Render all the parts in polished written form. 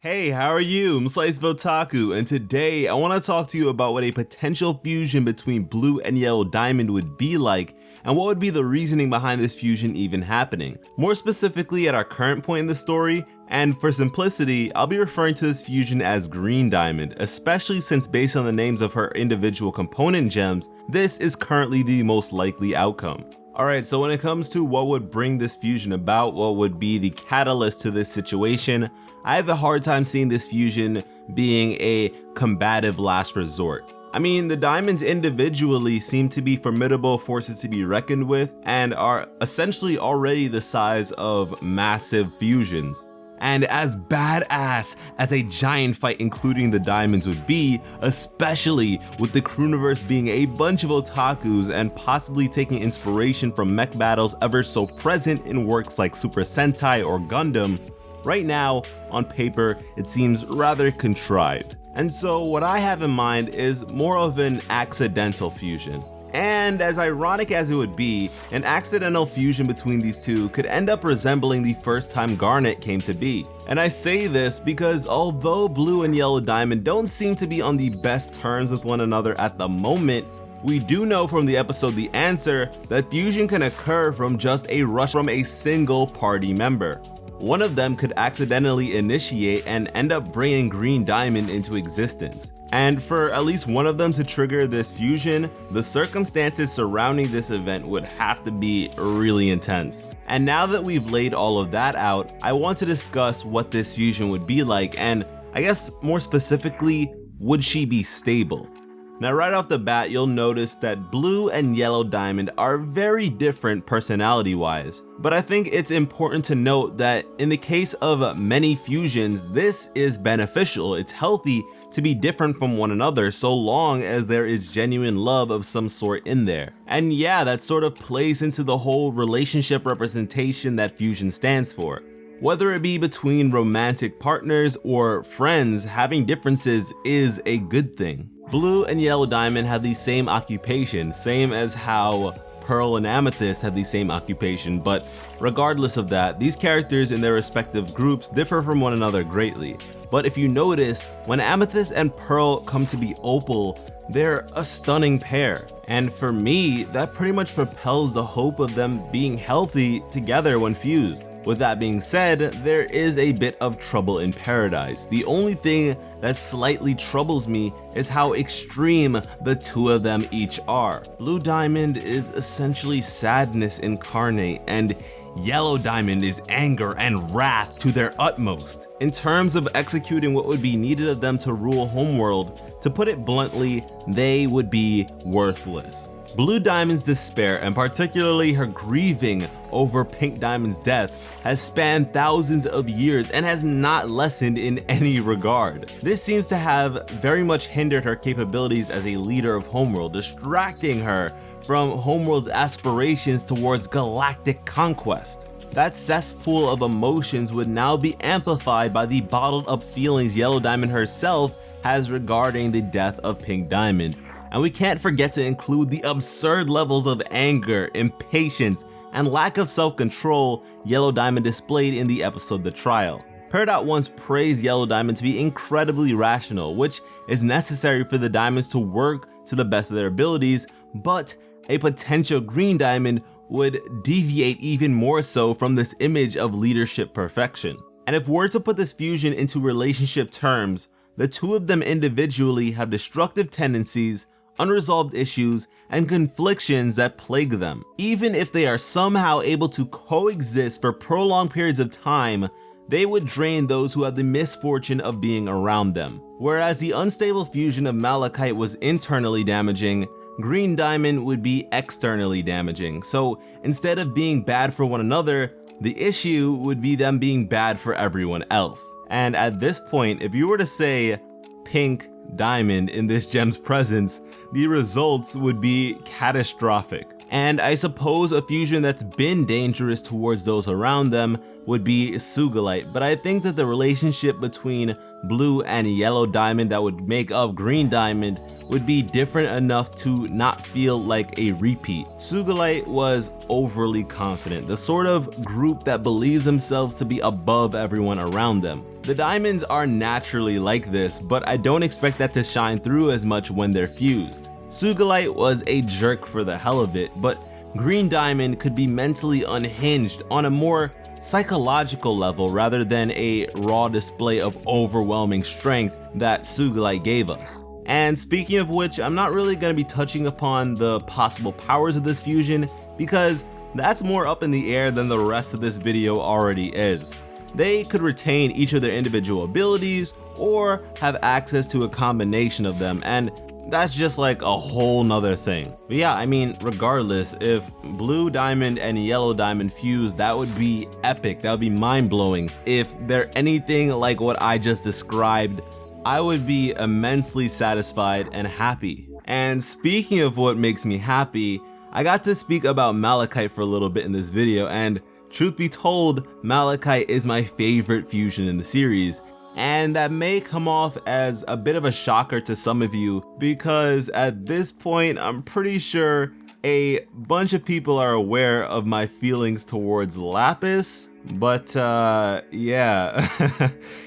Hey, how are you? I'm SliceofOtaku, and today I want to talk to you about what a potential fusion between blue and yellow diamond would be like, and what would be the reasoning behind this fusion even happening. More specifically at our current point in the story, and for simplicity, I'll be referring to this fusion as green diamond, especially since based on the names of her individual component gems, this is currently the most likely outcome. Alright, so when it comes to what would bring this fusion about, what would be the catalyst to this situation, I have a hard time seeing this fusion being a combative last resort. I mean, the diamonds individually seem to be formidable forces to be reckoned with and are essentially already the size of massive fusions. And as badass as a giant fight including the diamonds would be, especially with the Crewniverse being a bunch of otakus and possibly taking inspiration from mech battles ever so present in works like Super Sentai or Gundam, right now, on paper, it seems rather contrived. And so what I have in mind is more of an accidental fusion. And as ironic as it would be, an accidental fusion between these two could end up resembling the first time Garnet came to be. And I say this because although blue and yellow diamond don't seem to be on the best terms with one another at the moment, we do know from the episode The Answer that fusion can occur from just a rush from a single party member. One of them could accidentally initiate and end up bringing green diamond into existence. And for at least one of them to trigger this fusion, the circumstances surrounding this event would have to be really intense. And now that we've laid all of that out, I want to discuss what this fusion would be like, and I guess more specifically, would she be stable? Now right off the bat, you'll notice that blue and yellow diamond are very different personality wise, but I think it's important to note that in the case of many fusions, this is beneficial. It's healthy to be different from one another so long as there is genuine love of some sort in there. And yeah, that sort of plays into the whole relationship representation that fusion stands for. Whether it be between romantic partners or friends, having differences is a good thing. Blue and yellow diamond have the same occupation, same as how Pearl and Amethyst have the same occupation, but regardless of that, these characters in their respective groups differ from one another greatly. But if you notice, when Amethyst and Pearl come to be Opal, they're a stunning pair. And for me, that pretty much propels the hope of them being healthy together when fused. With that being said, there is a bit of trouble in paradise. The only thing that slightly troubles me is how extreme the two of them each are. Blue diamond is essentially sadness incarnate, and yellow diamond is anger and wrath to their utmost. In terms of executing what would be needed of them to rule Homeworld, to put it bluntly, they would be worthless. Blue Diamond's despair, and particularly her grieving over Pink Diamond's death, has spanned thousands of years and has not lessened in any regard. This seems to have very much hindered her capabilities as a leader of Homeworld, distracting her from Homeworld's aspirations towards galactic conquest. That cesspool of emotions would now be amplified by the bottled up feelings Yellow Diamond herself has regarding the death of Pink Diamond. And we can't forget to include the absurd levels of anger, impatience, and lack of self-control Yellow Diamond displayed in the episode The Trial. Peridot once praised Yellow Diamond to be incredibly rational, which is necessary for the diamonds to work to the best of their abilities, but a potential green diamond would deviate even more so from this image of leadership perfection. And if we're to put this fusion into relationship terms, the two of them individually have destructive tendencies, unresolved issues, and conflictions that plague them. Even if they are somehow able to coexist for prolonged periods of time, they would drain those who have the misfortune of being around them. Whereas the unstable fusion of Malachite was internally damaging, Green Diamond would be externally damaging. So instead of being bad for one another, the issue would be them being bad for everyone else. And at this point, if you were to say Pink Diamond in this gem's presence, the results would be catastrophic. And I suppose a fusion that's been dangerous towards those around them would be Sugilite, but I think that the relationship between blue and yellow diamond that would make up green diamond would be different enough to not feel like a repeat. Sugilite was overly confident, the sort of group that believes themselves to be above everyone around them. The diamonds are naturally like this, but I don't expect that to shine through as much when they're fused. Sugilite was a jerk for the hell of it, but Green Diamond could be mentally unhinged on a more psychological level rather than a raw display of overwhelming strength that Sugilite gave us. And speaking of which, I'm not really going to be touching upon the possible powers of this fusion because that's more up in the air than the rest of this video already is. They could retain each of their individual abilities or have access to a combination of them, and that's just like a whole nother thing. But yeah, I mean, regardless, if Blue Diamond and Yellow Diamond fuse, that would be epic, that would be mind-blowing. If they're anything like what I just described, I would be immensely satisfied and happy. And speaking of what makes me happy, I got to speak about Malachite for a little bit in this video, and truth be told, Malachite is my favorite fusion in the series. And that may come off as a bit of a shocker to some of you because at this point, I'm pretty sure a bunch of people are aware of my feelings towards Lapis. But yeah,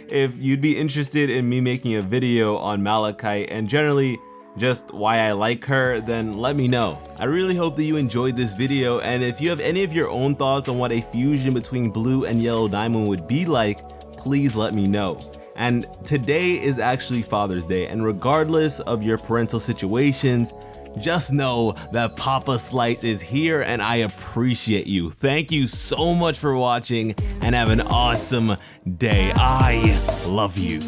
if you'd be interested in me making a video on Malachite and generally just why I like her, then let me know. I really hope that you enjoyed this video, and if you have any of your own thoughts on what a fusion between Blue and Yellow Diamond would be like, please let me know. And today is actually Father's Day, and regardless of your parental situations, just know that Papa Slice is here and I appreciate you. Thank you so much for watching and have an awesome day. I love you.